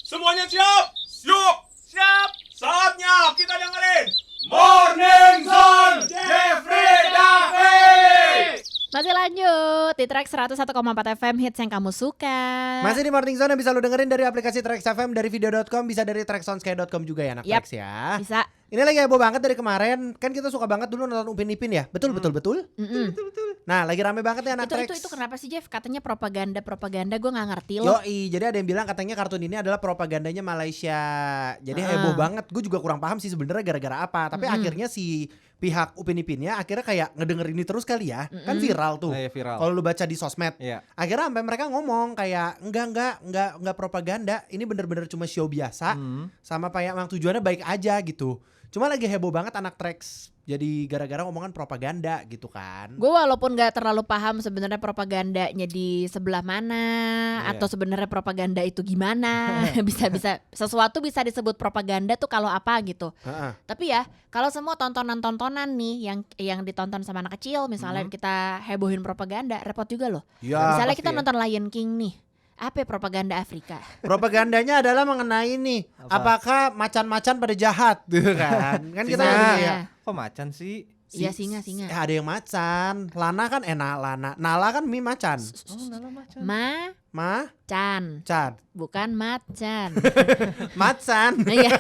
Semuanya siap? Siap. Siap. Saatnya kita dengerin Morning Zone Jeffrey Davi. Masih lanjut di track 101,4 FM hits yang kamu suka. Masih di Morning Zone yang bisa lu dengerin dari aplikasi Trax FM, dari video.com, bisa dari tracksonsky.com juga ya anak Yap, Trax ya. bisa. Ini lagi heboh banget dari kemarin. Kan kita suka banget dulu nonton Upin Ipin ya. Betul. Nah, lagi rame banget ya anak Trax. Itu kenapa sih Jeff? Katanya propaganda gue nggak ngerti loh. Yoi, jadi ada yang bilang katanya kartun ini adalah propagandanya Malaysia. Jadi heboh banget. Gue juga kurang paham sih sebenarnya gara-gara apa. Tapi akhirnya si pihak Upin Ipinnya akhirnya kayak ngedenger ini terus kali ya. Kan viral tuh. Iya, viral. Kalau lu baca di sosmed. Iya. Akhirnya sampai mereka ngomong kayak enggak propaganda. Ini bener-bener cuma show biasa. Sama kayak emang tujuannya baik aja gitu. Cuma lagi heboh banget anak Trax. Jadi gara-gara ngomongan propaganda gitu kan. Gue walaupun gak terlalu paham sebenarnya propagandanya di sebelah mana atau sebenarnya propaganda itu gimana. bisa sesuatu bisa disebut propaganda tuh kalau apa gitu. Tapi ya kalau semua tontonan-tontonan nih yang ditonton sama anak kecil, misalnya kita hebohin propaganda, repot juga loh. Ya, Misalnya pasti kita ya. nonton Lion King nih. Apa propaganda Afrika? Propagandanya adalah mengenai nih, apakah macan-macan pada jahat gitu kan. Kan kita Singa. ya. Kok macan sih? Iya singa. Ada yang macan, Lana kan Lana. Nala kan mie macan. Oh, nala macan. Macan, Macan. bukan macan. Macan. Iya.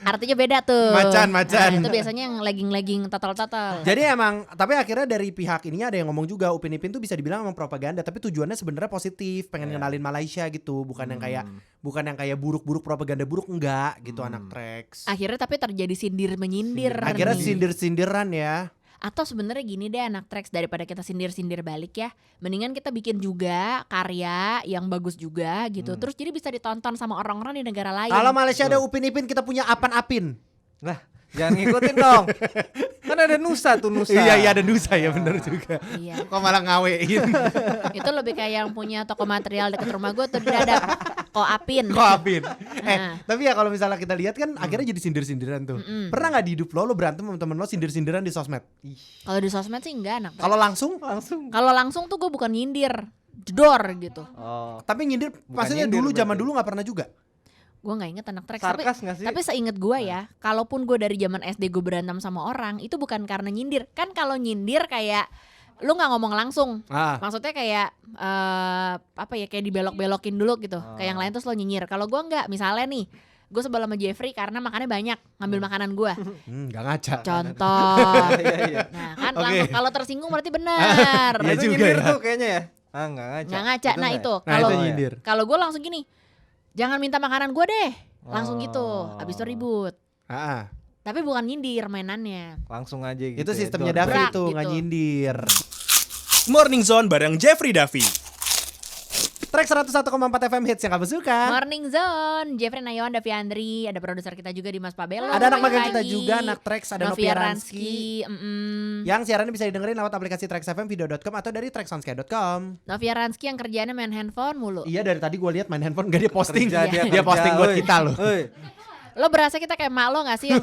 Artinya beda tuh. Macan. Nah, itu biasanya yang legging total. Jadi emang, tapi akhirnya dari pihak ininya ada yang ngomong juga Upin Ipin tuh bisa dibilang emang propaganda, tapi tujuannya sebenarnya positif, pengen ngenalin Malaysia gitu, bukan yang kayak buruk-buruk propaganda buruk enggak gitu anak Trax. Akhirnya tapi terjadi sindir menyindir. Akhirnya nih. sindir-sindiran ya. Atau sebenarnya gini deh anak Trax, daripada kita sindir-sindir balik ya, mendingan kita bikin juga karya yang bagus juga gitu. Terus jadi bisa ditonton sama orang-orang di negara lain. Kalau Malaysia ada Upin Ipin, kita punya Apan Apin. Lah, jangan ngikutin dong. Kan ada Nusa tuh, Nusa. Iya ada Nusa ya, bener juga. Iya. Kok malah ngawein. Itu lebih kayak yang punya toko material dekat rumah gue tuh ada Koapin. Apin. Tapi ya kalau misalnya kita lihat kan akhirnya jadi sindir-sindiran tuh. Pernah nggak di hidup lo berantem sama temen lo sindir-sindiran di sosmed? Kalau di sosmed sih enggak anak Trax. Kalau langsung? Kalau langsung tuh gue bukan nyindir, jedor gitu. Oh. Tapi nyindir maksudnya nyindir dulu zaman berarti. dulu nggak pernah juga. Gue nggak inget anak Trax. Sarkas nggak sih? Tapi seinget gue ya, kalaupun gue dari zaman SD gue berantem sama orang, itu bukan karena nyindir. Kan kalau nyindir kayak lu nggak ngomong langsung. Maksudnya kayak kayak dibelok-belokin dulu gitu. Kayak yang lain terus lo nyinyir. Kalau gue nggak, misalnya nih, gue sebel sama Jeffrey karena makannya banyak, ngambil makanan gue. Nggak ngaca. Contoh. Iya. Nah kan Oke. langsung kalau tersinggung berarti benar. Iya Itu juga nyindir ya. tuh kayaknya ya. Nggak ngaca. Nggak ngaca. Nah nggak? itu Nah kalau itu nyindir. kalau gue langsung gini, jangan minta makanan gue deh, langsung gitu. Abis itu ribut. Tapi bukan nyindir mainannya. Langsung aja gitu. Itu ya, sistemnya dor-dor. Davi Brak, tuh gitu. nggak nyindir. Morning Zone bareng Jeffrey Davi. Track 101,4 FM hits yang kamu suka. Morning Zone, Jeffrey Nayawan, Davi Andri, ada produser kita juga Dimas Pabelo. Ada anak magang pagi. kita juga, anak Trax, ada Novia Ransky. Yang siarannya bisa didengerin lewat aplikasi Trax FM, video.com atau dari tracksonsky.com. Novia Ransky yang kerjaannya main handphone mulu. Iya dari tadi gue lihat main handphone gak dia posting. Kerja, Dia kerja, posting buat woi. kita loh. Woi. Lo berasa kita kayak mak lo gak sih?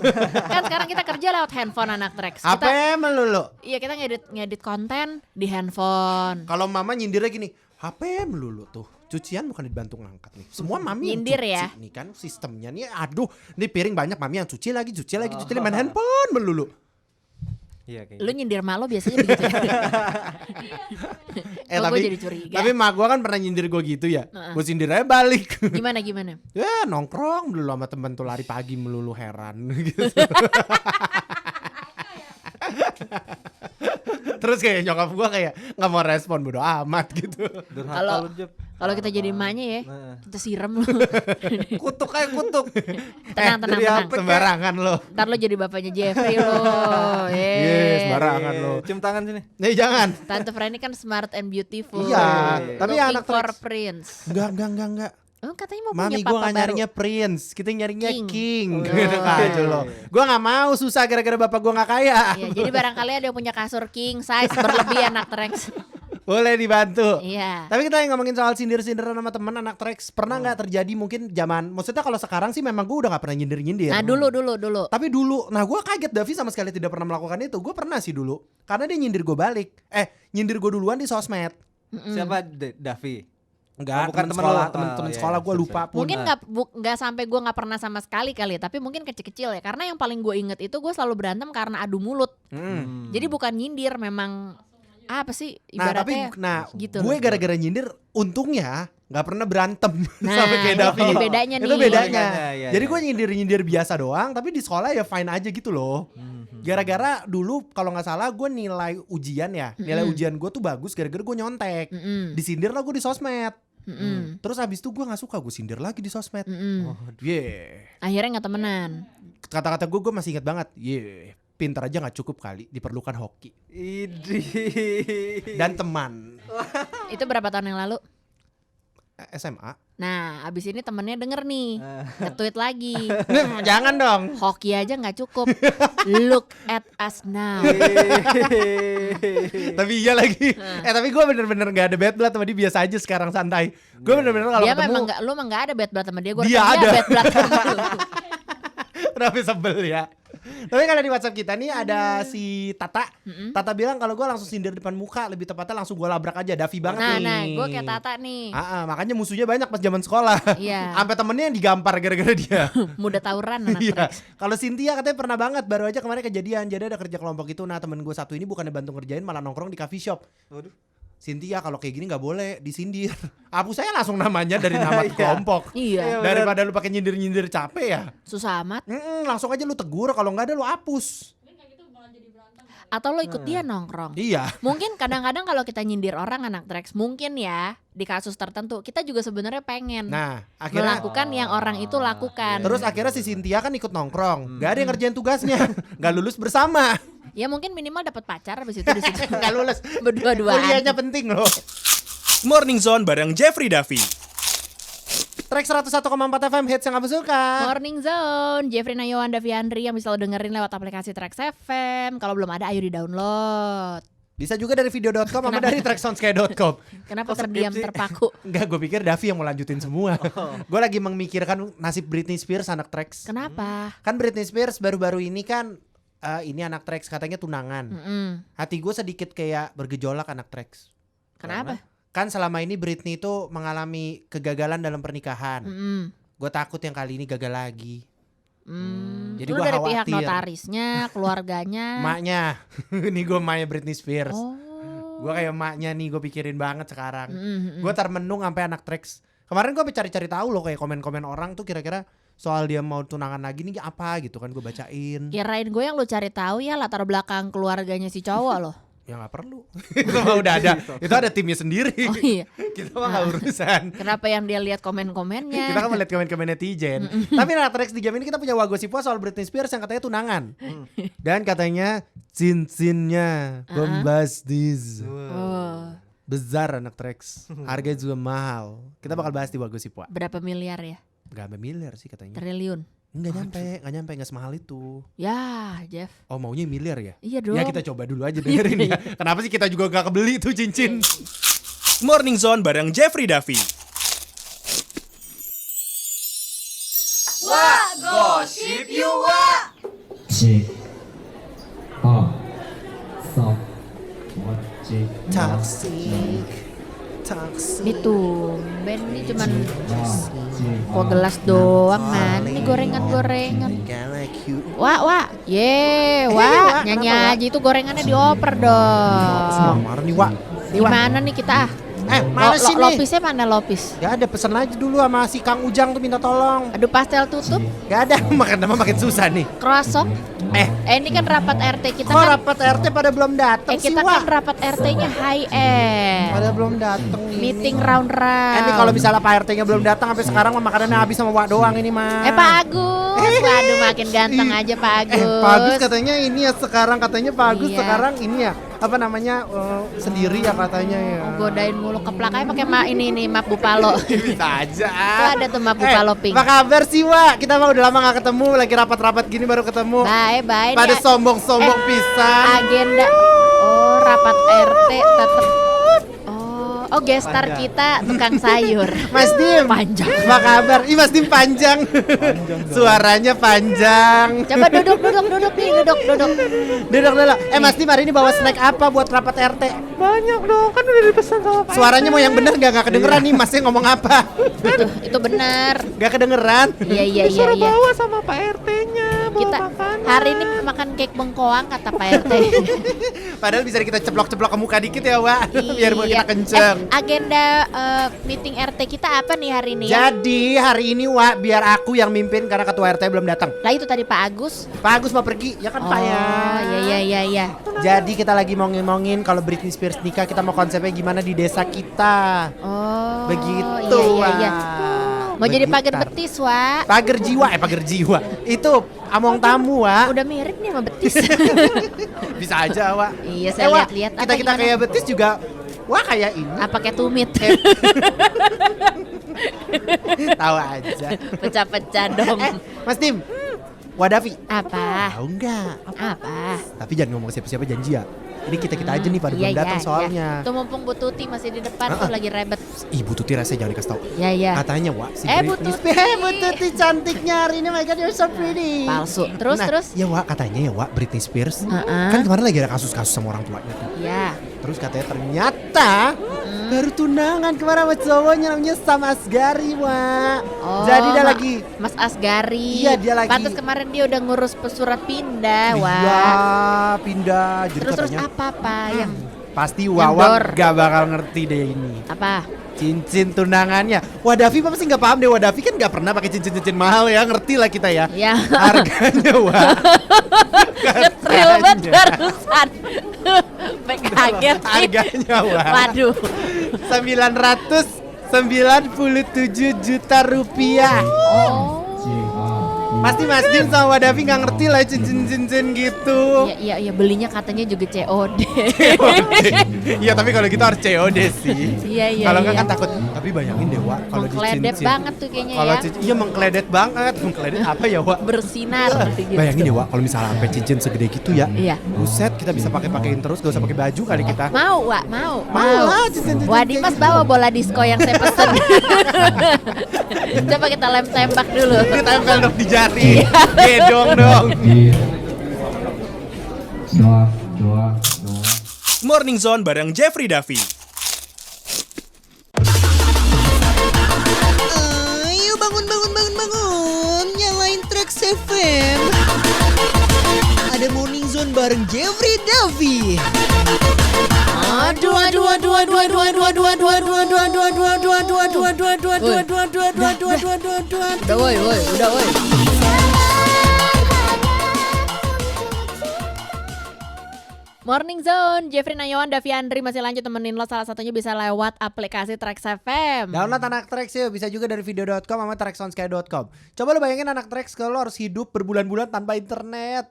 Kan sekarang kita kerja lewat handphone anak Trax. HP melulu. Iya kita ngedit konten di handphone. Kalau mama nyindirnya gini, HP melulu tuh. Cucian bukan dibantu ngangkat nih. Semua mami yang Nyindir cuci ya. nih kan sistemnya nih. Aduh, ini piring banyak mami yang cuci lagi main handphone melulu. Iya kayak Lu nyindir mak lo biasanya begitu ya? Kok gue jadi curiga. Tapi mak gue kan pernah nyindir gue gitu ya. Gue sindir aja balik. Gimana? Ya nongkrong melulu sama temen tuh lari pagi melulu heran gitu. Terus kayak nyokap gue kayak nggak mau respon, bodo amat gitu. Kalau kita jadi emaknya ya, kita siram lu. kutuk kayak kutuk. Tenang. Sembarangan lo. Ntar lo jadi bapaknya Jeffrey lo. Yes, sembarangan lo. Cium tangan sini. Nih jangan. Tante Franny kan smart and beautiful. Iya, tapi Looking anak for Trax. Prince. Enggak. Katanya mau Mami punya gue papa gak baru. nyarinya Prince, kita nyarinya King. Oh, Gitu aja lo. Gue gak mau susah gara-gara bapak gue gak kaya. Iya, jadi barangkali ada yang punya kasur king size berlebih anak Trax. Boleh dibantu. Iya. Tapi kita yang ngomongin soal sindir-sindiran sama temen anak Trax, pernah gak terjadi mungkin zaman, maksudnya kalau sekarang sih memang gue udah gak pernah nyindir-nyindir. Nah dulu. Tapi dulu, nah gue kaget Davi sama sekali tidak pernah melakukan itu. Gue pernah sih dulu, karena dia nyindir gue balik. Nyindir gue duluan di sosmed. Siapa Davi? Enggak, bukan temen temen sekolah, lo. temen Iya, sekolah iya, gue siap, lupa siap. pun. Mungkin nggak sampai gue nggak pernah sama sekali kali ya, tapi mungkin kecil-kecil ya. Karena yang paling gue inget itu gue selalu berantem karena adu mulut. Jadi bukan nyindir, memang apa sih Nah tapi ibaratnya gitu gue loh. gara-gara nyindir untungnya nggak pernah berantem Nah, sama kayak Davi. itu bedanya Itu nih. bedanya. Iya, Jadi iya. gue nyindir biasa doang, tapi di sekolah ya fine aja gitu loh. Gara-gara dulu kalau nggak salah gue nilai ujian ya, nilai ujian gue tuh bagus gara-gara gue nyontek. Disindir lah gue di sosmed. Terus habis itu gue nggak suka, gue sindir lagi di sosmed. Akhirnya nggak temenan. Kata-kata gue masih ingat banget. Pintar aja nggak cukup kali, diperlukan hoki Idih. dan teman. Itu berapa tahun yang lalu? SMA. Nah, abis ini temennya denger nih, nge-tweet lagi. Jangan dong. Hoki aja nggak cukup. Look at us now. Tapi iya lagi. Tapi gue bener-bener gak ada bad blood sama dia, biasa aja sekarang, santai. Gue bener-bener kalau Dia ketemu memang nggak, lu emang nggak ada bad blood sama dia. Gue Dia ada. bad blood sama lu. Tapi sebel ya. Tapi kalau di WhatsApp kita nih ada si Tata. Tata bilang kalau gue langsung sindir depan muka, lebih tepatnya langsung gue labrak aja. Davi banget nih. Nah, gue kayak Tata nih. Makanya musuhnya banyak pas zaman sekolah. Iya. Sampai temennya yang digampar gara-gara dia. Mudah tawuran anak Iya. Trax. Kalau Cynthia katanya pernah banget, baru aja kemarin kejadian. Jadi ada kerja kelompok itu. Nah temen gue satu ini bukannya bantu ngerjain, malah nongkrong di coffee shop. Waduh. Cynthia kalau kayak gini nggak boleh disindir. Hapus saya langsung namanya dari nama Iya. kelompok. Iya. Daripada lu pakai nyindir-nyindir capek ya. Susah amat. Langsung aja lu tegur, kalau nggak ada lu hapus. Atau lo ikut dia nongkrong. Iya. Mungkin kadang-kadang kalau kita nyindir orang anak Trax, mungkin ya di kasus tertentu kita juga sebenarnya pengen Nah akhirnya melakukan yang orang itu lakukan. terus akhirnya si Cynthia kan ikut nongkrong. Gak ada yang ngerjain tugasnya. Gak lulus bersama. Ya mungkin minimal dapat pacar habis itu di situ. Gak lulus. Berdua-duaan. Kuliahnya penting loh. Morning Zone bareng Jeffrey Davi. Track 101,4 FM hits yang kamu suka. Morning Zone, Jeffrey Nayawan, Davi Andri yang bisa lo dengerin lewat aplikasi Trax FM. Kalau belum ada ayo di-download. Bisa juga dari video.com sama dari tracksonsky.com. Kenapa Kok terdiam skip sih? terpaku? Enggak, gue pikir Davi yang mau lanjutin semua. Gue lagi memikirkan nasib Britney Spears anak Trax. Kenapa? Kan Britney Spears baru-baru ini kan ini anak Trax katanya tunangan. Hati gue sedikit kayak bergejolak anak Trax. Kenapa? Kan selama ini Britney itu mengalami kegagalan dalam pernikahan. Gue takut yang kali ini gagal lagi. Jadi Lu gua dari pihak khawatir. notarisnya, keluarganya. Maknya, ini gue maknya Britney Spears. Oh. Gue kayak maknya nih, gue pikirin banget sekarang. Gue termenung sampai anak Trax. Kemarin gue cari-cari tahu loh kayak komen-komen orang tuh kira-kira soal dia mau tunangan lagi nih apa gitu kan, gue bacain. Kirain gue yang lu cari tahu ya latar belakang keluarganya si cowok loh. Ya nggak perlu. Itu mah udah ada. Itu ada timnya sendiri. Oh iya. Kita mah nggak urusan. Kenapa yang dia lihat komen-komennya? Kita kan melihat komen-komen netizen. Tapi nah Trax di game ini kita punya wagosipua soal Britney Spears yang katanya tunangan. Dan katanya cincinnya bombastis. Oh, Besar anak Trax. Harganya juga mahal. Kita bakal bahas di wagosipua. berapa miliar ya? Gak sampai miliar sih katanya. Triliun. Enggak nyampe, gak semahal itu. Ya, Jeff. Oh maunya miliar ya? Iya dong. Ya kita coba dulu aja dengerin ya. Kenapa sih kita juga gak kebeli tuh cincin? Morning Zone bareng Jeffrey Davi. 지, 서, 멋지, Toxic. Ini tuh, Ben ini cuman 지, kok gelas doang man. Ini gorengan-gorengan. Wah, wah, nyanyi aja itu gorengannya dioper dong. Marah nih Wak. Gimana nih kita? Mana sih nih? Lopisnya mana lopis? Gak ada, pesen aja dulu sama si Kang Ujang tuh minta tolong. Aduh pastel tutup, Gak ada, makin susah nih. croissant. Ini kan rapat RT kita Kok kan. rapat RT pada belum datang sih Kita Wak? kan rapat RT-nya high end. Pada belum datang ini. Meeting round-round. Ini kalau misalnya Pak RT-nya belum datang sampai sekarang mah makanannya habis sama Wak doang ini mah. Pak Agus, waduh makin ganteng aja Pak Agus. Pak Agus katanya ini ya sekarang katanya Pak Agus Iya. sekarang ini ya apa namanya sendiri ya katanya ya. Godain mulu keplakanya pakai ini map Bupalo. Bisa aja. Tuh ada tuh map Bupalo pink. Apa kabar sih Wak? Kita mah udah lama gak ketemu, lagi rapat-rapat gini baru ketemu. Bye. Pada sombong-sombong pisan. Agenda. Oh, rapat RT tetep. Oh, Oh gestar kita tukang sayur. Mas Dim, Panjang. apa kabar? Ih Mas Dim panjang. Suaranya panjang. Coba duduk nih, duduk. Duduk dulu. Mas Dim hari ini bawa snack apa buat rapat RT? Banyak dong, kan udah dipesan sama Pak. Suaranya mau yang bener nggak kedengeran nih Masnya ngomong apa? Itu benar. Gak kedengeran. Iya. Disuruh bawa sama Pak RT-nya, bawa Kita makanan. hari ini makan cake bengkoang kata Pak RT. Padahal bisa kita ceplok-ceplok ke muka dikit ya, Wak. Biar buat Iya. kita kenceng. Agenda meeting RT kita apa nih hari ini ya? Jadi hari ini Wak, biar aku yang mimpin karena ketua RT belum datang. Lah itu tadi Pak Agus. Pak Agus mau pergi, ya kan Pak ya. Iya. Jadi kita lagi mau ngomongin kalau Britney Spears nikah kita mau konsepnya gimana di desa kita. Oh. Begitu, Iya. Wak. Mau jadi pagar Begitar. betis, Wak. Pagar jiwa. Itu among tamu, Wak. Udah mirip nih sama betis. Bisa aja, Wak. Iya, saya Wak, lihat-lihat. Apa Kita gimana? kayak betis juga. Wah, kayak ini. Apa kayak tumit? Tahu aja. Pecah-pecah dong. Mas Tim. Wadafi. Apa? Tahu enggak? Apa? Tapi jangan ngomong siapa-siapa janji ya. Ini kita aja nih pada belum datang soalnya. Tuh mumpung Bu Tuti masih di depan tuh lagi rebet. Ibu Tuti rasanya jangan dikasih tahu. Iya. Katanya Wak si Bu Britney Tuti. Spears. Bu Tuti cantiknya hari ini. My God, you're so pretty. Palsu. Terus. Ya Wak, katanya ya Wak, Britney Spears. Heeh. Kan kemarin lagi ada kasus-kasus sama orang tuanya tuh. Iya. Terus katanya ternyata baru tunangan kemarin sama cowoknya namanya Sam Asghari, Wak. Oh, Jadi dia lagi Mas Asghari. Iya, dia lagi. Pantes kemarin dia udah ngurus surat pindah, Wak. Iya, pindah. Jadi Terus katanya apa yang pasti Yang Wawan dor. gak bakal ngerti deh ini. apa? Cincin tunangannya. Wadafi pasti nggak paham deh. Wadafi kan nggak pernah pakai cincin-cincin mahal ya. Ngerti lah kita ya. Ya. Harganya Wak. Real banget barusan. Sampai kaget. Harganya Wak. Waduh. 997 juta rupiah. Oh. Pasti Mas Dim sama Wadafi nggak ngerti lah cincin-cincin gitu. Iya, belinya katanya juga COD. Iya tapi kalau gitu harus COD sih. Iya. Kalau nggak kan takut. Tapi bayangin deh Wak kalau di Mengkledet cincin. banget tuh kayaknya Kalau ya. iya mengkledet banget. Mengkledet apa ya Wak? Bersinar gitu. Bayangin ya Wak kalau misalnya sampai cincin segede gitu ya. Iya. Buset kita bisa pakein terus gak usah pakai baju kali kita. Mau, Wak, mau. Mau lah cincin-cincin Wah, kayak Dimas gitu. bawa bola disco yang saya pesen. Coba kita lem tembak dulu. Ditempel dong di jari. Gedong dong. Doa. Morning Zone bareng Jeffrey Davi. Ayo bangun. Nyalain Trax FM. Ada Morning Zone bareng Jeffrey Davi. Udah woi. Morning Zone, Jeffrey Nayawan, Davi Andri masih lanjut temenin lo. Salah satunya bisa lewat aplikasi Trax FM. Download anak Trax ya, bisa juga dari video.com sama traxonsky.com. Coba lo bayangin anak Trax kalau harus hidup berbulan-bulan tanpa internet.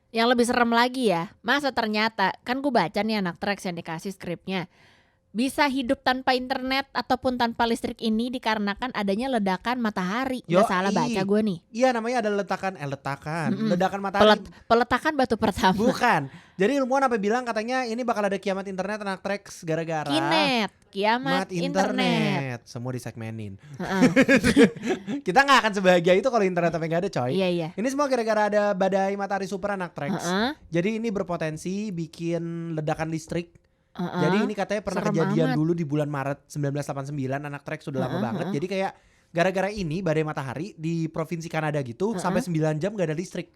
Yang lebih serem lagi ya, masa ternyata kan gue baca nih anak Trax yang dikasih skripnya. Bisa hidup tanpa internet ataupun tanpa listrik ini dikarenakan adanya ledakan matahari. Gak salah baca gue nih. Iya namanya ada ledakan. Mm-mm. Ledakan matahari. Peletakan batu pertama. Bukan. Jadi ilmuwan apa bilang katanya ini bakal ada kiamat internet anak Trax gara-gara Kiamat internet. Semua disegmenin. Heeh. Kita nggak akan sebahagia itu kalau internet tapi nggak ada coy. Iya. Ini semua gara-gara ada badai matahari super anak Trax. Heeh. Jadi ini berpotensi bikin ledakan listrik. Heeh. Jadi ini katanya pernah Serem kejadian amat. dulu di bulan Maret 1989 anak Trax sudah lama banget. Jadi kayak gara-gara ini badai matahari di provinsi Kanada gitu sampai 9 jam gak ada listrik.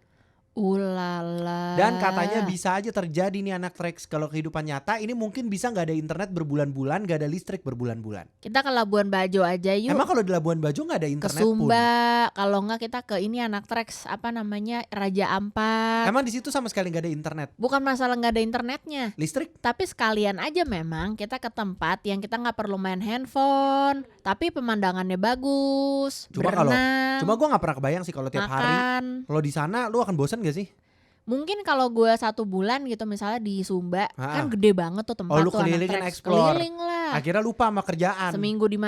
Ulala. Dan katanya bisa aja terjadi nih anak Trax kalau kehidupan nyata ini mungkin bisa nggak ada internet berbulan-bulan, nggak ada listrik berbulan-bulan. Kita ke Labuan Bajo aja yuk. Emang kalau di Labuan Bajo nggak ada Ke internet pun? Sumba, kalau enggak kita ke ini anak Trax apa namanya Raja Ampat. Emang di situ sama sekali nggak ada internet, Bukan masalah nggak ada internetnya, listrik? tapi sekalian aja memang kita ke tempat yang kita nggak perlu main handphone, tapi pemandangannya bagus, berenang, Cuma gue nggak pernah kebayang sih kalau tiap hari. makan. Kalau di sana lu akan bosan gak sih? Mungkin kalau gue 1 bulan gitu misalnya di Sumba, Ah. kan gede banget tuh tempat Oh, lu tuh anak kelilingin, Trax. explore. Keliling lah. Akhirnya lupa sama kerjaan. Seminggu di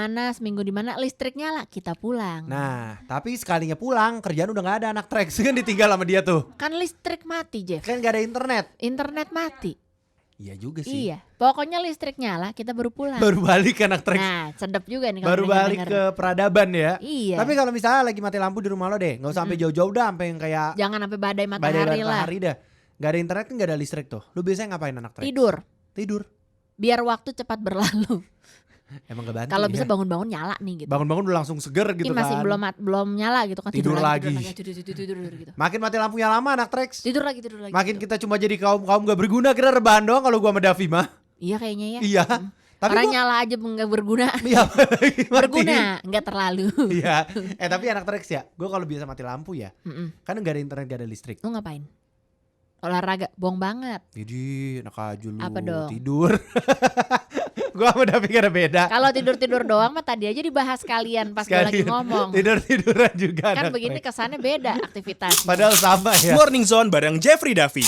mana listriknya lah kita pulang. Nah, tapi sekalinya pulang kerjaan udah nggak ada anak Trax kan ditinggal sama dia tuh. Kan listrik mati, Jeff. Kan nggak ada internet. Internet mati. Iya juga sih. Iya, pokoknya listrik nyala kita baru pulang. Baru balik ke anak trek. Nah, sedep juga nih kalau Baru balik denger-denger. ke peradaban ya. Iya. Tapi kalau misalnya lagi mati lampu di rumah lo deh, nggak usah sampai jauh-jauh dah, sampai yang kayak Jangan sampai badai badai matahari lah. matahari dah. Gak ada internet kan gak ada listrik tuh. Lu biasanya ngapain anak trek? Tidur. Biar waktu cepat berlalu. Emang gak bantu Kalau ya? bisa bangun-bangun nyala nih gitu. Bangun-bangun udah langsung seger gitu Ini masih kan. belum nyala gitu kan. Tidur lagi. Tidur gitu. Makin mati lampunya lama anak trek. Tidur lagi. Makin gitu. kita cuma jadi kaum gak berguna, kira rebahan doang kalau gua sama Davi mah. Iya kayaknya ya. Iya. Tapi Orang gua, nyala aja nggak berguna. iya, matiin. Berguna, nggak terlalu. Iya. Tapi anak trek ya, gua kalau biasa mati lampu ya, kan gak ada internet, gak ada listrik. Lu ngapain? Olahraga, bohong banget. Jadi enak aja lu. Apa dong? Tidur. Gua sama Davi gak ada beda. Kalau tidur doang mah tadi aja dibahas kalian pas gue lagi ngomong. Tiduran juga Kan anak begini trek. kesannya beda aktivitas. Padahal sama ya. Morning Zone bareng Jeffrey Davi.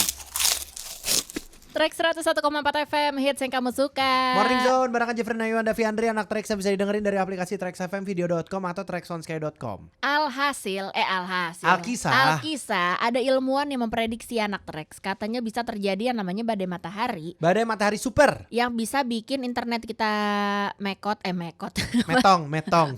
Track 101,4 FM hits yang kamu suka. Morning Zone barengan Jeffrey Nayuan, Davi Andri. Anak Trax bisa didengerin dari aplikasi Trax FM, video.com atau traxonsky.com. Alhasil Alkisah ada ilmuwan yang memprediksi anak Trax. Katanya bisa terjadi yang namanya badai matahari Badai matahari super. yang bisa bikin internet kita mekot. Metong.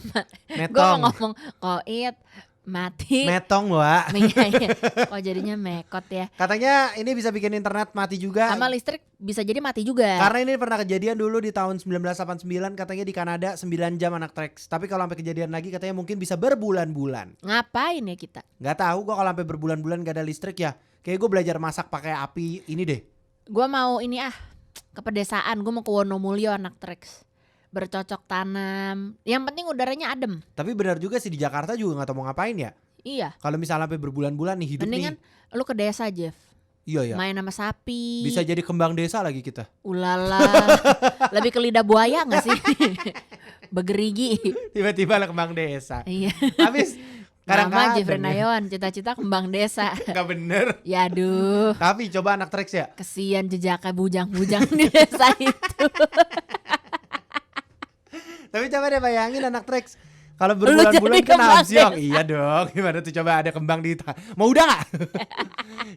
Gue mau ngomong koit mati. Metong, Wak. Iya. Kok jadinya mekot ya. Katanya ini bisa bikin internet mati juga. Sama listrik bisa jadi mati juga. Karena ini pernah kejadian dulu di tahun 1989, katanya di Kanada 9 jam anak Trax. Tapi kalau sampai kejadian lagi katanya mungkin bisa berbulan-bulan. Ngapain ya kita? Nggak tahu, gua kalau sampai berbulan-bulan gak ada listrik ya. Kayak gue belajar masak pakai api ini deh. Gue mau ini ke pedesaan. Gue mau ke Wonomulyo anak Trax. Bercocok tanam. Yang penting udaranya adem. Tapi benar juga sih di Jakarta juga nggak tahu mau ngapain ya. Iya. Kalau misalnya sampai berbulan-bulan nih hidup Mendingan nih. lu ke desa Jeff. Iya ya. Main sama sapi. Bisa jadi kembang desa lagi kita. Ulala. Lebih ke lidah buaya gak sih? Begerigi. Tiba-tiba lah kembang desa. Iya. Habis Nama kadang-kadang Jeffrey ya. Nayon, cita-cita kembang desa. Nggak bener. Ya aduh. Tapi coba anak Trax ya. Kesian jejaknya bujang-bujang di desa itu. Tapi coba deh bayangin anak Trax. Kalau Lu berbulan-bulan jadi kan kembang Hamsyong. desa. Iya dong. Gimana tuh coba ada kembang di mau udah gak?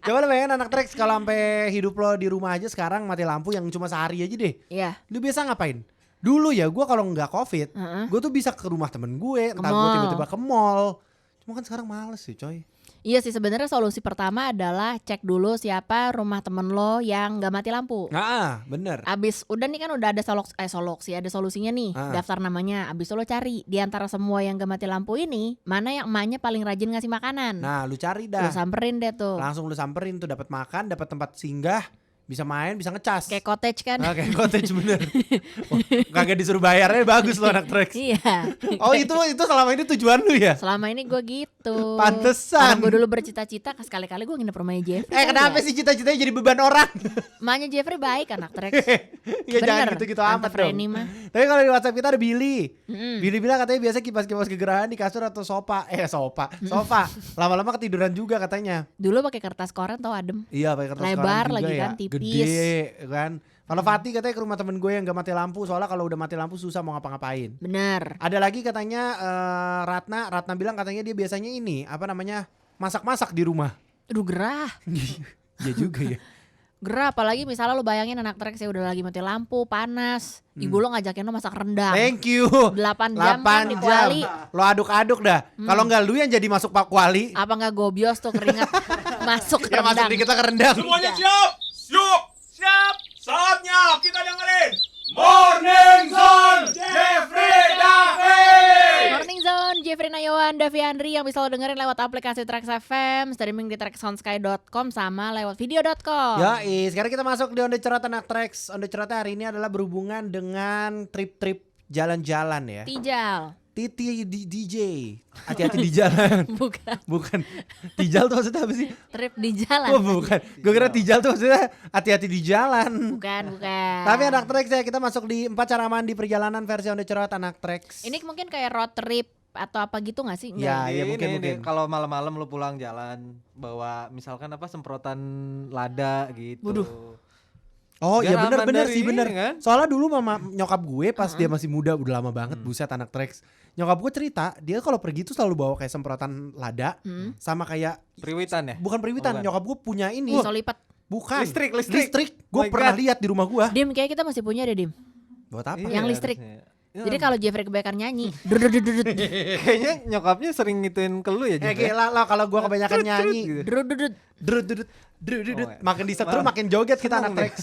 Coba lo bayangin anak Trax kalau sampai hidup lo di rumah aja sekarang mati lampu yang cuma sehari aja deh. Iya. Lu biasa ngapain? Dulu ya gue kalau nggak COVID, gue tuh bisa ke rumah temen gue, entah gue mall. tiba-tiba ke mall. Cuma kan sekarang males sih coy. Iya sih sebenarnya solusi pertama adalah cek dulu siapa rumah temen lo yang gak mati lampu. Bener. Abis udah nih kan udah ada ada solusinya nih, daftar namanya. Abis itu lo cari di antara semua yang gak mati lampu ini, mana yang emaknya paling rajin ngasih makanan. Nah lu cari Lo dah. samperin deh tuh. Langsung lu samperin tuh, dapat makan, dapat tempat singgah, bisa main, bisa ngecas. Kayak cottage kan. Nah, kayak cottage bener. Oh, kagak disuruh bayarnya bagus lo anak Trax. Iya. Oh itu selama ini tujuan lu ya? Selama ini gue gitu. Pantesan. Gue dulu bercita-cita sekali-kali gue nginep rumahnya Jeffrey. Kenapa sih cita-citanya jadi beban orang? Emaknya Jeffrey baik anak Trax. Ya jangan Bener, gitu-gitu Tante amat dong. Frenny mah. Tapi kalau di WhatsApp kita ada Billy. Billy bilang katanya biasa kipas-kipas kegerahan di kasur atau sofa. Sofa. Lama-lama ketiduran juga katanya. Dulu pakai kertas koran tau adem. Iya pakai kertas Lebar koran juga lagi ya. kan, tipis. Gede kan. Kalau Fatih katanya ke rumah temen gue yang gak mati lampu, soalnya kalau udah mati lampu susah mau ngapa-ngapain. Bener. Ada lagi katanya Ratna bilang katanya dia biasanya ini masak-masak di rumah. Aduh gerah. Iya juga ya. Gerah apalagi misalnya lo bayangin anak Trax ya udah lagi mati lampu, panas. Ibu lo ngajakin lo masak rendang. Thank you. 8 jam kan di kuali. Lo aduk-aduk dah. Kalau nggak lu yang jadi masuk pak kuali, Apa nggak gobios tuh keringat masuk ke ya masuk rendang. di kita ke rendang. Semuanya siap? Siap. Saatnya kita dengerin Morning Zone Jeffrey Davi. Morning Zone, Jeffrey Nayawan, Davi Andri yang bisa lo dengerin lewat aplikasi Trax FM, streaming di traxonsky.com sama lewat video.com. Sekarang kita masuk di On The Cerot anak Trax. On The Cerot hari ini adalah berhubungan dengan trip-trip jalan-jalan ya. Tijal. Titi DJ. Hati-hati di jalan. Bukan. Tijal tuh maksudnya apa sih? Trip di jalan. Oh bukan. Gue kira tijal tuh maksudnya hati-hati di jalan. Bukan. Tapi anak Trax ya, kita masuk di 4 cara aman di perjalanan versi On The Cerot anak Trax. Ini mungkin kayak road trip atau apa gitu gak sih? Ya, Ini, mungkin. Kalau malam-malam lu pulang jalan bawa misalkan semprotan lada gitu. Waduh. Oh iya Biar aman bener dari sih bener ini kan? Soalnya dulu mama nyokap gue pas dia masih muda, udah lama banget, buset anak Trax. Nyokap gue cerita dia kalau pergi tuh selalu bawa kayak semprotan lada sama kayak Priwitan ya? bukan periwitan, Bukan. nyokap gue punya ini. Pisau lipat. Bukan. Listrik. Gue My pernah God. lihat di rumah gue. Dim, kayak kita masih punya deh, Dim. Buat apa? Iya, Yang listrik. harusnya. Jadi kalau Jeffrey kebanyakan nyanyi, drududududud, Kayaknya nyokapnya sering ngituin ke lu ya, Jim, ya? gila lah kalau gue kebanyakan nyanyi. gitu. drududud. Drududut. Oh, ya. Makin disetel makin joget kita anak Seneng deh. Trax.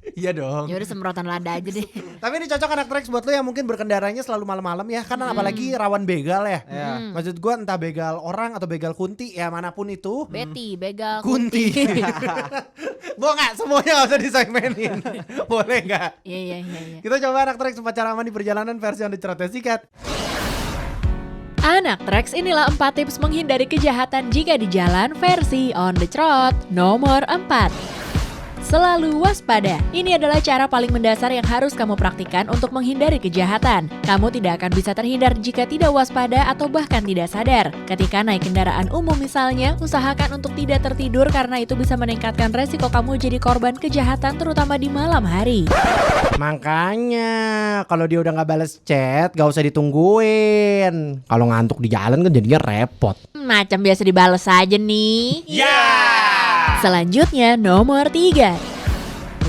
Iya dong. Ya udah semprotan lada aja deh. Tapi ini cocok anak Trax buat lo yang mungkin berkendaranya selalu malam-malam ya. Kan apalagi rawan begal ya. Ya. Maksud gue entah begal orang atau begal kunti ya manapun itu. Betty, begal, Kunti. Bo nggak semuanya nggak usah disegmenin. Boleh nggak? Iya. Kita coba anak Trax pacar aman di perjalanan versi on the trot ya, sikat. Anak Trax, inilah 4 tips menghindari kejahatan jika di jalan versi on the trot. Nomor 4. Selalu waspada. Ini adalah cara paling mendasar yang harus kamu praktikkan untuk menghindari kejahatan. Kamu tidak akan bisa terhindar jika tidak waspada atau bahkan tidak sadar. Ketika naik kendaraan umum misalnya, usahakan untuk tidak tertidur karena itu bisa meningkatkan resiko kamu jadi korban kejahatan terutama di malam hari. Makanya kalau dia udah nggak balas chat, gak usah ditungguin. Kalau ngantuk di jalan kan jadinya repot. Macam biasa dibales aja nih. Ya. Selanjutnya nomor 3.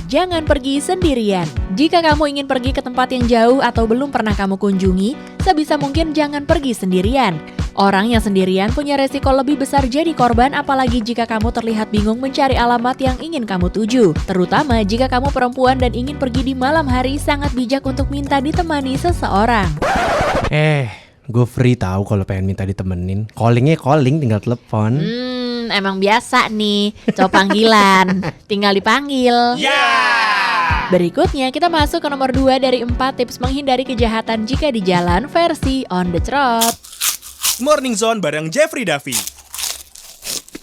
Jangan pergi sendirian. Jika kamu ingin pergi ke tempat yang jauh atau belum pernah kamu kunjungi, sebisa mungkin jangan pergi sendirian. Orang yang sendirian punya resiko lebih besar jadi korban apalagi jika kamu terlihat bingung mencari alamat yang ingin kamu tuju. Terutama jika kamu perempuan dan ingin pergi di malam hari, sangat bijak untuk minta ditemani seseorang. Gue free tahu kalau pengen minta ditemenin. Callingnya calling, tinggal telepon. Emang biasa nih, coba panggilan, tinggal dipanggil. Ya. Berikutnya kita masuk ke nomor 2 dari 4 tips menghindari kejahatan jika di jalan versi on the trot. Morning Zone bareng Jeffrey Davi.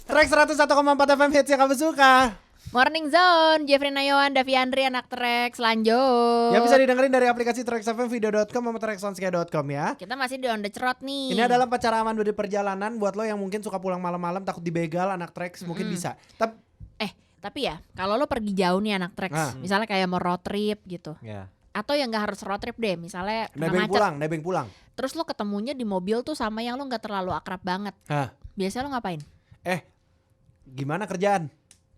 Trax 101,4 FM hits yang kamu suka. Morning Zone, Jeffrey Nayawan, Davi Andri, anak Trax, lanjut. Yang bisa didengerin dari aplikasi Trax FM, video.com, sama traxonskia.com ya. Kita masih di on the trot nih. Ini adalah pacar aman di perjalanan buat lo yang mungkin suka pulang malam-malam takut dibegal anak Trax mungkin bisa. Tapi ya, kalau lo pergi jauh nih anak Trax, misalnya kayak mau road trip gitu. Ya. Atau yang gak harus road trip deh, misalnya Nebeng pulang. Terus lo ketemunya di mobil tuh sama yang lo gak terlalu akrab banget. Biasanya lo ngapain? Gimana kerjaan?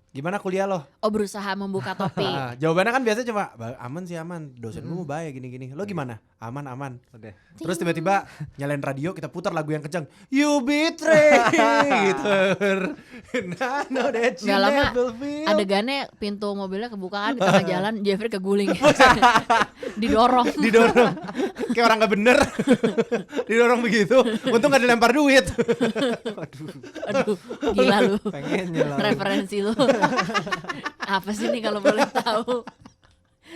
Gimana kuliah lo? Oh, berusaha membuka topik. Jawabannya kan biasanya cuma aman sih aman, dosen gue mau bayar gini-gini. Lo gimana? Aman. Udah. Terus tiba-tiba nyalain radio, kita putar lagu yang kenceng. You betray gitu. Nah, no that you Gak lama never feel. adegannya pintu mobilnya kebuka kan di tengah jalan, Jeffrey keguling. Didorong. Kayak orang gak bener. Didorong begitu. Untung gak dilempar duit. Aduh, gila lu. Pengen nyelam. Referensi lu. Apa sih nih kalau boleh tahu?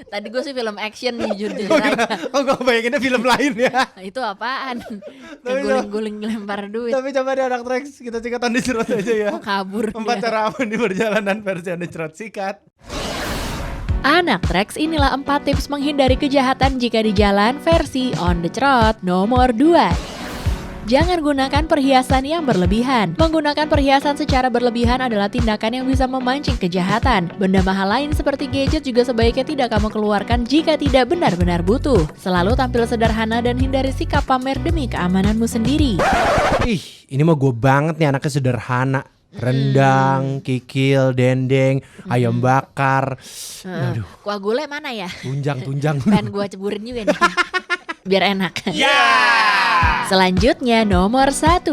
Tadi gue sih film action nih, jujur aja. Oh, gue bayanginnya film lain ya. Nah, itu apaan? Tapi Guling-guling lempar duit. Tapi coba deh anak Trax, kita sikat on the trot aja ya. Oh, kabur 4 dia. cara aman di perjalanan versi on the trot, sikat. Anak Trax, inilah 4 tips menghindari kejahatan jika di jalan versi on the trot. Nomor 2. Jangan gunakan perhiasan yang berlebihan. Menggunakan perhiasan secara berlebihan adalah tindakan yang bisa memancing kejahatan. Benda mahal lain seperti gadget juga sebaiknya tidak kamu keluarkan jika tidak benar-benar butuh. Selalu tampil sederhana dan hindari sikap pamer demi keamananmu sendiri. Ih, ini mah gue banget nih anaknya sederhana. Rendang, kikil, dendeng, ayam bakar. Aduh, Kuah gulai mana ya? tunjang. Pengen gue ceburin juga nih. Biar enak. Selanjutnya nomor 1.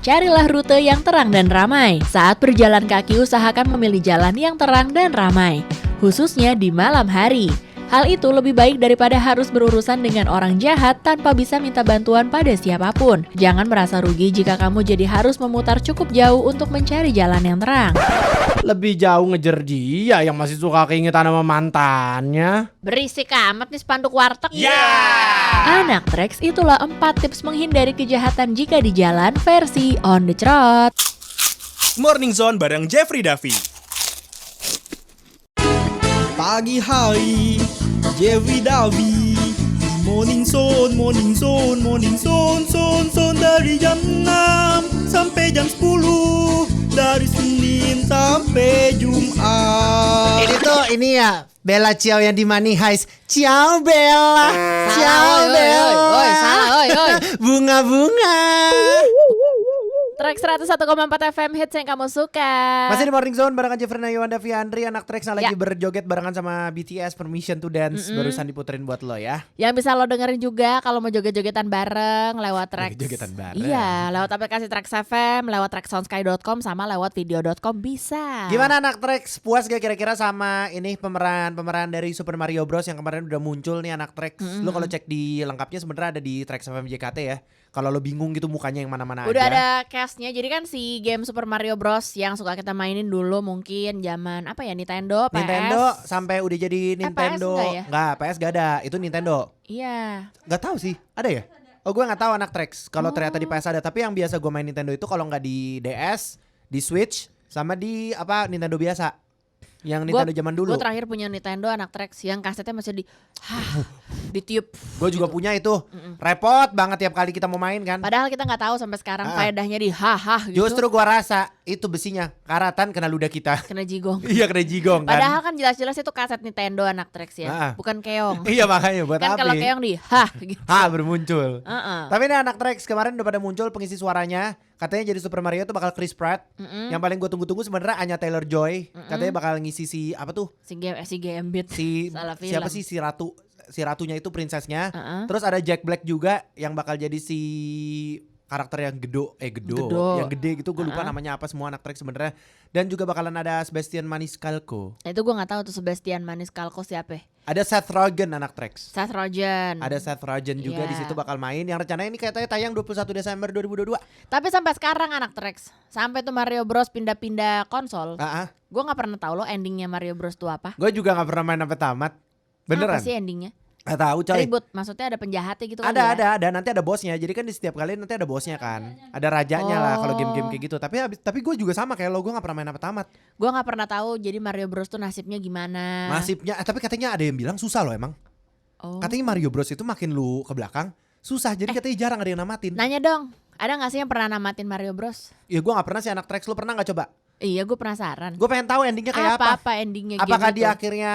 Carilah rute yang terang dan ramai. Saat berjalan kaki usahakan memilih jalan yang terang dan ramai, khususnya di malam hari. Hal itu lebih baik daripada harus berurusan dengan orang jahat tanpa bisa minta bantuan pada siapapun. Jangan merasa rugi jika kamu jadi harus memutar cukup jauh untuk mencari jalan yang terang. Lebih jauh ngejar dia yang masih suka keingetan sama mantannya. Berisik amat nih spanduk warteg. Anak Trax, itulah 4 tips menghindari kejahatan jika di jalan versi on the trot. Morning Zone bareng Jeffrey Davi. Pagi hari, Jeffrey Davi. Morning Zone, Morning Zone, Morning Zone, Zone dari jam 6 sampai jam 10. Dari Senin sampai Jumat. Ini ya Bella Ciao yang di Money Heist. Ciao Bella. Ciao Bella. Salah, oi. Bunga-bunga. Trax 101,4 FM hits yang kamu suka. Masih di Morning Zone barengan Jeffrey Nayawan, Davi Andri, anak Trax yang lagi Ya. berjoget barengan sama BTS Permission to Dance. Barusan diputerin buat lo ya. Yang bisa lo dengerin juga kalau mau joget-jogetan bareng lewat Trax. Joget-jogetan bareng. Iya, lewat aplikasi Trax FM, lewat traxsonsky.com sama lewat video.com bisa. Gimana anak Trax? Puas gak kira-kira sama ini pemeran dari Super Mario Bros yang kemarin udah muncul nih anak Trax? Lo kalau cek di lengkapnya sebenarnya ada di Trax FM JKT ya. Kalau lo bingung gitu mukanya yang mana-mana Udah aja. ada castnya, jadi kan si game Super Mario Bros yang suka kita mainin dulu mungkin zaman apa ya, Nintendo, PS. Nintendo sampai udah jadi Nintendo. PS enggak ya? Enggak, PS gak ada. Itu Nintendo. Iya. Gak tahu sih, ada ya? Oh gue gak tahu anak Trax. Kalau ternyata di PS ada, tapi yang biasa gue main Nintendo itu kalau nggak di DS, di Switch, sama di apa Nintendo biasa. Yang Nintendo zaman dulu. Gue terakhir punya Nintendo anak Trax yang kasetnya masih ditiup. Gue juga punya itu. Repot banget tiap kali kita mau main kan. Padahal kita nggak tahu sampai sekarang faedahnya di gitu. Justru gue rasa itu besinya karatan kena ludah kita. Kena jigong. Iya kena jigong kan. Padahal kan jelas-jelas itu kaset Nintendo anak Trax ya, bukan keong. Iya makanya buat Kan apa? kalau keong di gitu. Bermuncul. Tapi ini anak Trax kemarin udah pada muncul pengisi suaranya. Katanya jadi Super Mario itu bakal Chris Pratt. Yang paling gue tunggu-tunggu sebenarnya Anya Taylor-Joy. Katanya bakal ngisi si apa tuh? Si Gambit. Si Salah film. siapa sih si ratunya itu princessnya. Terus ada Jack Black juga yang bakal jadi si karakter yang gedo. Yang gede gitu, gue lupa namanya apa semua anak Trax sebenarnya. Dan juga bakalan ada Sebastian Maniscalco. Itu gue nggak tahu tuh Sebastian Maniscalco siapa. Ada Seth Rogen anak Trax. Seth Rogen. Ada Seth Rogen juga Iya. di situ bakal main. Yang rencananya ini katanya tayang 21 Desember 2022. Tapi sampai sekarang anak Trax, sampai tuh Mario Bros pindah-pindah konsol, gue nggak pernah tahu lo endingnya Mario Bros tuh apa. Gue juga gak pernah main sampai tamat. Beneran? Apa sih endingnya? Gak tahu coy. Ribut, maksudnya ada penjahatnya gitu kali Ada, ya? ada. Nanti ada bosnya. Jadi kan di setiap kali nanti ada bosnya kan. Ada rajanya lah kalau game-game kayak gitu. Tapi gue juga sama kayak lo, gue gak pernah main sampai tamat. Gue nggak pernah tahu jadi Mario Bros tuh nasibnya gimana. Nasibnya, tapi katanya ada yang bilang susah loh emang. Oh. Katanya Mario Bros itu makin lu ke belakang susah. Jadi katanya jarang ada yang namatin. Nanya dong, ada nggak sih yang pernah namatin Mario Bros? Ya gue gak pernah sih anak Trax. Lu pernah gak coba? Iya, gue penasaran. Gue pengen tahu endingnya kayak apa. Apa endingnya Apakah game dia itu? akhirnya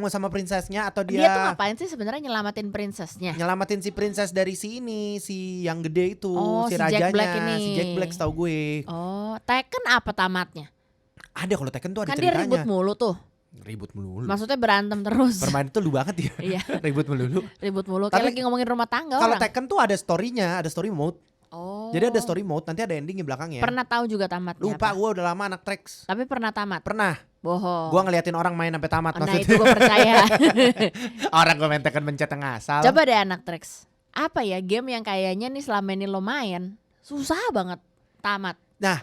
sama princessnya atau Dia tuh dia ngapain sih sebenarnya nyelamatin princessnya? nyelamatin si princess dari si ini, si yang gede itu, Oh, si si Jack rajanya, Black ini. si Jack Black setahu gue. Oh, Tekken apa tamatnya? Ada kalau Tekken tuh ada Kan dia ceritanya. ribut mulu tuh. Ribut melulu. Maksudnya berantem terus. Permain itu lu banget ya. Iya. Ribut melulu. Ribut mulu. Tapi Kayak lagi ngomongin rumah tangga Kalau orang. Tekken tuh ada story-nya, ada story mode. Oh. Jadi ada story mode, nanti ada endingnya belakangnya. Pernah tahu juga tamatnya Lupa apa? gue udah lama anak Trax. Tapi pernah tamat. Pernah. Bohong. Gue ngeliatin orang main sampai tamat Nah maksudnya. itu gue percaya. Orang gue main Tekken mencet yang ngasal. Coba deh anak Trax. Apa ya game yang kayaknya nih selama ini lo main susah banget tamat. Nah,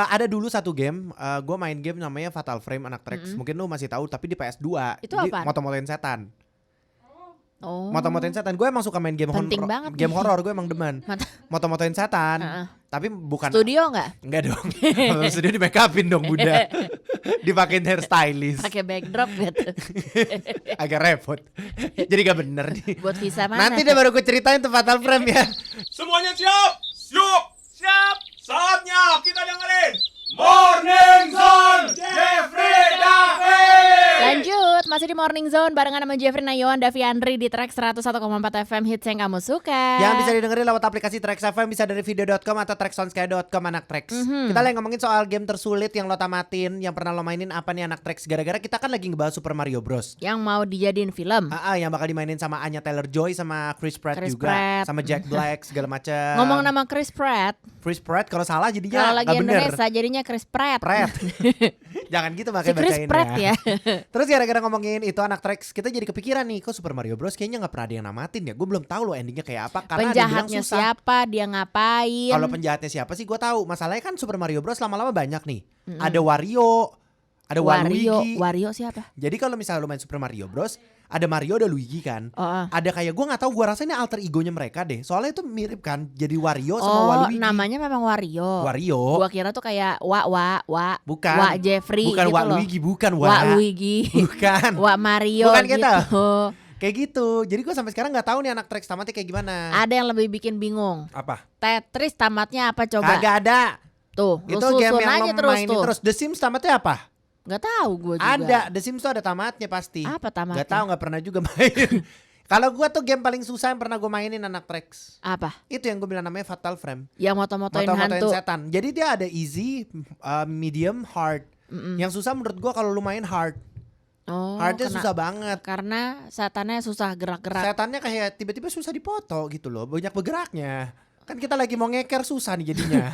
ada dulu satu game, gue main game namanya Fatal Frame anak Trax. Mungkin lu masih tahu, tapi di PS2. Itu Jadi apaan? moto-motoin setan. Oh. Moto-motoin setan. Gue emang suka main game Penting horor. banget Game nih. horor gue emang demen. Moto-motoin setan. Tapi bukan. Studio nggak? Enggak dong. Kalau studio di make upin dong Bunda. Dipakein hairstylist. Pakai backdrop gitu. Agak repot. Jadi gak bener nih. Buat visa mana? Nanti deh baru gue ceritain tuh Fatal Frame ya. Semuanya siap? Siap. Saatnya kita dengerin Morning Zone Jeffrey Davi. Lanjut, masih di Morning Zone barengan sama Jeffrey Nayawan, Davi Andri di Trax 101,4 FM hits yang kamu suka. Yang bisa didengerin lewat aplikasi Trax FM, bisa dari video.com atau traxsonsky.com anak Trax. Kita lagi ngomongin soal game tersulit yang lo tamatin, yang pernah lo mainin apa nih anak Trax. Gara-gara kita kan lagi ngebahas Super Mario Bros. Yang mau dijadiin film. Yang bakal dimainin sama Anya Taylor-Joy, sama Chris Pratt Chris juga, Pratt. sama Jack Black segala macam. Ngomong nama Chris Pratt, Chris Pratt kalau salah kalau jadinya lagi nggak bener. Indonesia jadinya Chris Pratt. Pratt. Jangan gitu Si makanya Chris bacainnya. Pratt ya. Terus gara-gara ngomongin itu anak Trax, kita jadi kepikiran nih, kok Super Mario Bros kayaknya nggak pernah ada yang namatin ya. Gue belum tahu loh endingnya kayak apa karena ada yang bilang Penjahatnya susah. siapa, dia ngapain. Kalau penjahatnya siapa sih gue tahu. Masalahnya kan Super Mario Bros lama-lama banyak nih. Ada Wario, ada Waluigi. Wario siapa? Jadi kalau misalnya lu main Super Mario Bros, ada Mario, ada Luigi kan. Oh, Ada kayak gue nggak tahu, gue rasa ini alter egonya mereka deh. Soalnya itu mirip kan, jadi Wario sama Waluigi. namanya memang Wario. Wario. Gua kira tuh kayak Wa Bukan. Jeffrey Bukan gitu Waluigi, bukan Wa Luigi. Bukan. Wa Mario Bukan gitu. gitu. Kayak gitu. Jadi gue sampai sekarang nggak tahu nih anak Trax tamatnya kayak gimana. Ada yang lebih bikin bingung. Apa? Tetris tamatnya apa coba? Kagak ada. Tuh, lu Itu game susun yang aja lo terus mainin tuh. terus. The Sims tamatnya apa? Gak tahu gue juga. Ada. The Sims tuh ada tamatnya pasti. Apa tamatnya? Gak tahu, nggak pernah juga main. Kalau gua tuh game paling susah yang pernah gue mainin anak Trax. Apa? Itu yang gue bilang namanya Fatal Frame. Yang moto-motoin Moto-motoin hantu. setan. Jadi dia ada easy, medium, hard. Yang susah menurut gua kalau lu main hard. Oh, Hardnya susah banget. karena setannya susah gerak-gerak. Setannya kayak tiba-tiba susah dipoto gitu loh. Banyak bergeraknya. Kan kita lagi mau ngeker susah nih jadinya.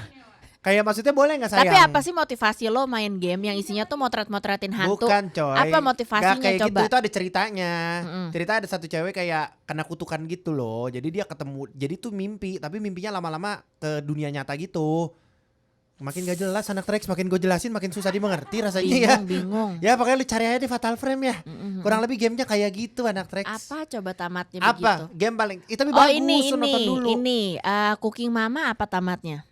Kayak maksudnya boleh gak sayang? Tapi apa sih motivasi lo main game yang isinya tuh motret-motretin hantu? Bukan coy. Apa motivasinya Gak kayak coba? gitu, itu ada ceritanya. Cerita ada satu cewek kayak kena kutukan gitu loh. Jadi dia ketemu, jadi tuh mimpi. Tapi mimpinya lama-lama ke dunia nyata gitu. Makin gak jelas anak Trax, makin gue jelasin makin susah dimengerti rasanya ya. Bingung. Ya pokoknya lu cari aja di Fatal Frame ya. Kurang lebih gamenya kayak gitu anak Trax. Apa coba tamatnya Apa? begitu? Game paling, tapi Oh bagus, ini, lu nonton dulu. Cooking Mama apa tamatnya?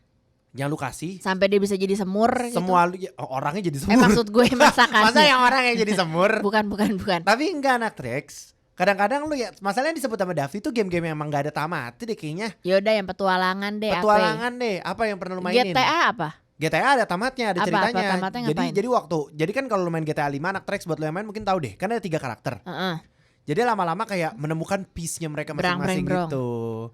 Yang lu kasih. Sampai dia bisa jadi semur gitu. Semua lu, orangnya jadi semur. maksud gue masakannya. Masa yang orang yang jadi semur? Bukan. Tapi enggak anak Trax. Kadang-kadang lu ya, masalahnya disebut sama Davi tuh game-game yang emang gak ada tamat deh kayaknya. Yaudah yang petualangan deh. Petualangan deh, apa yang pernah lu mainin? GTA apa? GTA ada tamatnya, ada Apa, ceritanya. tamatnya ngapain? Jadi kan kalau lu main GTA 5 anak Trax buat lu yang main mungkin tahu deh, kan ada 3 karakter. Jadi lama-lama kayak menemukan piece-nya mereka masing-masing Brang. gitu.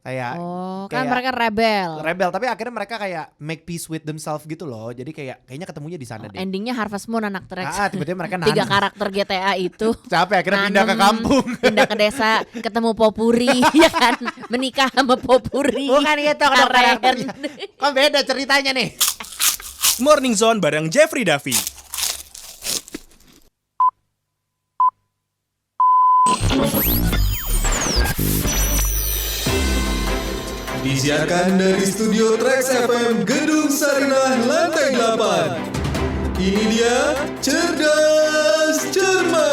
Kayak Oh, kan kayak mereka rebel. tapi akhirnya mereka kayak make peace with themselves gitu loh. Jadi kayaknya ketemunya di sana deh. Endingnya Harvest Moon anak Trax. Tiba-tiba mereka 3 nanem. karakter GTA itu. Capek akhirnya pindah ke nanem, kampung. Pindah ke desa, ketemu Popuri, ya kan? Menikah sama Popuri. Bukan gitu kalau Keren. karakternya. Kok beda ceritanya nih? Morning Zone bareng Jeffrey Davi. Disiarkan dari studio Trax FM Gedung Sarinah lantai 8. Ini dia Cerdas Cermat.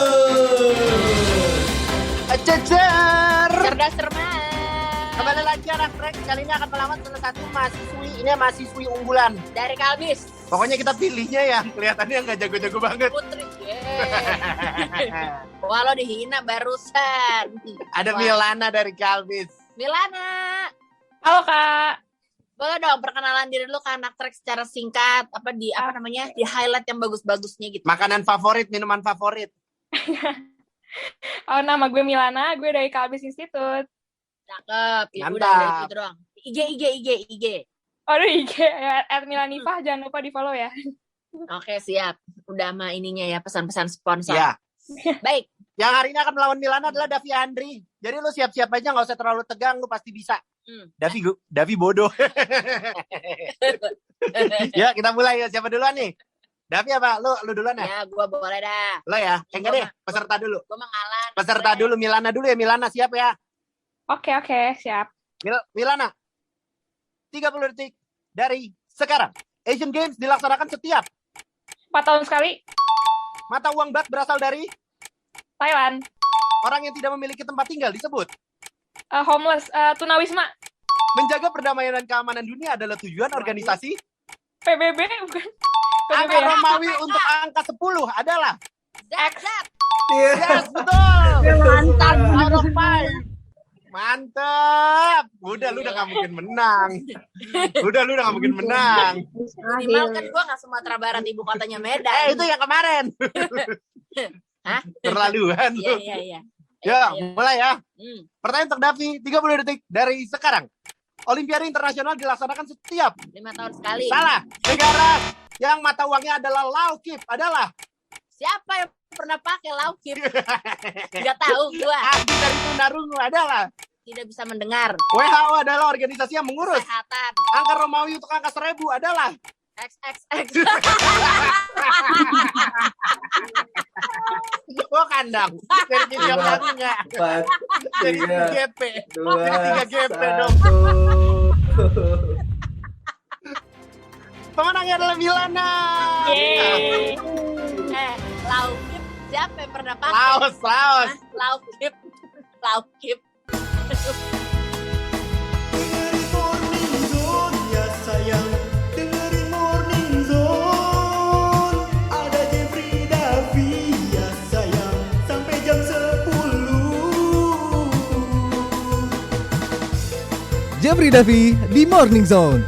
Cecer. Cerdas cermat. Kembali lagi anak Trax, kali ini akan melawan salah satu mahasiswi. Ini mahasiswi unggulan. Dari Kalbis. Pokoknya kita pilihnya ya kelihatannya nggak jago-jago banget. Putri. Wah lo dihina barusan. Ada Wah. Milana dari Kalbis. Milana. Halo Kak. Boleh dong perkenalan diri lu ke anak Trax secara singkat. Apa namanya? Di highlight yang bagus-bagusnya gitu. Makanan favorit, minuman favorit. Oh, nama gue Milana, gue dari Kalbis Institute. Cakep. Ya Mantap. udah dari itu doang. IG. Aduh, IG ya, @milanifah, jangan lupa di follow ya. Oke, siap. Udah sama ininya ya, pesan-pesan sponsor. Iya. Baik. Yang hari ini akan melawan Milana adalah Davi Andri. Jadi lu siap-siap aja, nggak usah terlalu tegang, lu pasti bisa. Davi bodoh. Ya kita mulai ya. Siapa duluan nih? Davi apa? Lu duluan ya? Ya, gua boleh dah. Lo ya? Enggak deh, peserta dulu. Gua mengalah. Peserta dulu, Milana dulu ya. Milana siap ya? Oke, siap. Milana, 30 detik dari sekarang. Asian Games dilaksanakan setiap 4 tahun sekali, mata uang bat berasal dari Thailand. orang yang tidak memiliki tempat tinggal disebut. Homeless, tunawisma, Menjaga perdamaian dan keamanan dunia adalah tujuan organisasi. PBB, bukan? PBB Angka ya? Romawi untuk angka 10 adalah. Zap. Yes, betul. Mantap. Out of 5. Mantap. Udah lu udah gak mungkin menang. Minimal kan gua nggak Sumatera Barat, ibu kotanya Medan. Itu yang kemarin. Hah? Terlaluan lu. Iya. Ya, mulai ya. Hmm. Pertanyaan untuk Davi, 30 detik dari sekarang. Olimpiade internasional dilaksanakan setiap 5 tahun sekali. salah. Negara yang mata uangnya adalah Laukip adalah Siapa yang pernah pakai laukip? Nggak tahu gua. Adi dari Tunarungu adalah Tidak bisa mendengar. WHO adalah organisasi yang mengurus. Kesehatan. Angka Romawi untuk angka 1000 adalah XXX. Oh kandang. Dari video lagi enggak? 4, Dari 3, GP. 2, Jadi 3 GP dong. 1. Pemenangnya adalah Milana. Yeay. Laukip. Siapa yang pernah pakai? Laos. Hah? Laukip. Dengerin Morning Zone, ya sayang. Dengerin Morning Zone. Ada Jeffrey Davi, ya sayang. Sampai jam 10. Jeffrey Davi di Morning Zone